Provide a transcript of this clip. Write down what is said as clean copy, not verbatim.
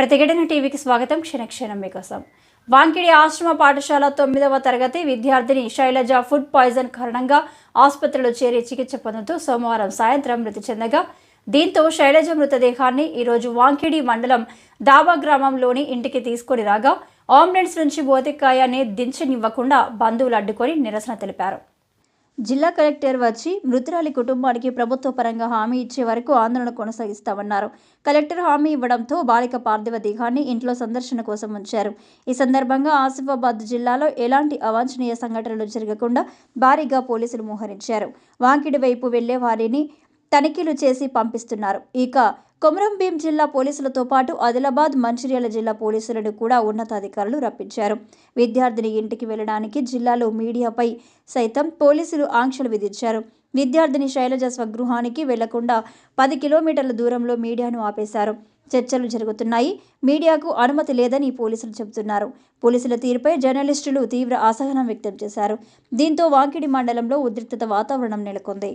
ప్రతిఘటన టీవీకి స్వాగతం. క్షణక్షణం మీకోసం. వాంకిడి ఆశ్రమ పాఠశాల 9వ తరగతి విద్యార్థిని శైలజ ఫుడ్ పాయిజన్ కారణంగా ఆసుపత్రిలో చేరి చికిత్స పొందుతూ సోమవారం సాయంత్రం మృతి చెందగా, దీంతో శైలజ మృతదేహాన్ని ఈరోజు వాంకిడి మండలం దాబా గ్రామంలోని ఇంటికి తీసుకొని రాగా, అంబులెన్స్ నుంచి భౌతికాయాన్ని దించనివ్వకుండా బంధువులు అడ్డుకొని నిరసన తెలిపారు. జిల్లా కలెక్టర్ వచ్చి మృతురాలి కుటుంబానికి ప్రభుత్వ పరంగా హామీ ఇచ్చే వరకు ఆందోళన కొనసాగిస్తామన్నారు. కలెక్టర్ హామీ ఇవ్వడంతో బాలిక పార్థివ దేహాన్ని ఇంట్లో సందర్శన కోసం ఉంచారు. ఈ సందర్భంగా ఆసిఫాబాద్ జిల్లాలో ఎలాంటి అవాంఛనీయ సంఘటనలు జరగకుండా భారీగా పోలీసులు మోహరించారు. వాంకిడి వైపు వెళ్లే వారిని తనిఖీలు చేసి పంపిస్తున్నారు. ఇక కొమరంభీం జిల్లా పోలీసులతో పాటు ఆదిలాబాద్, మంచిర్యాల జిల్లా పోలీసులను కూడా ఉన్నతాధికారులు రప్పించారు. విద్యార్థిని ఇంటికి వెళ్లడానికి జిల్లాలో మీడియాపై సైతం పోలీసులు ఆంక్షలు విధించారు. విద్యార్థిని శైలజ స్వగృహానికి వెళ్లకుండా 10 కిలోమీటర్ల దూరంలో మీడియాను ఆపేశారు. చర్చలు జరుగుతున్నాయి, మీడియాకు అనుమతి లేదని పోలీసులు చెబుతున్నారు. పోలీసుల తీరుపై జర్నలిస్టులు తీవ్ర అసహనం వ్యక్తం చేశారు. దీంతో వాంకిడి మండలంలో ఉద్రిక్తత వాతావరణం నెలకొంది.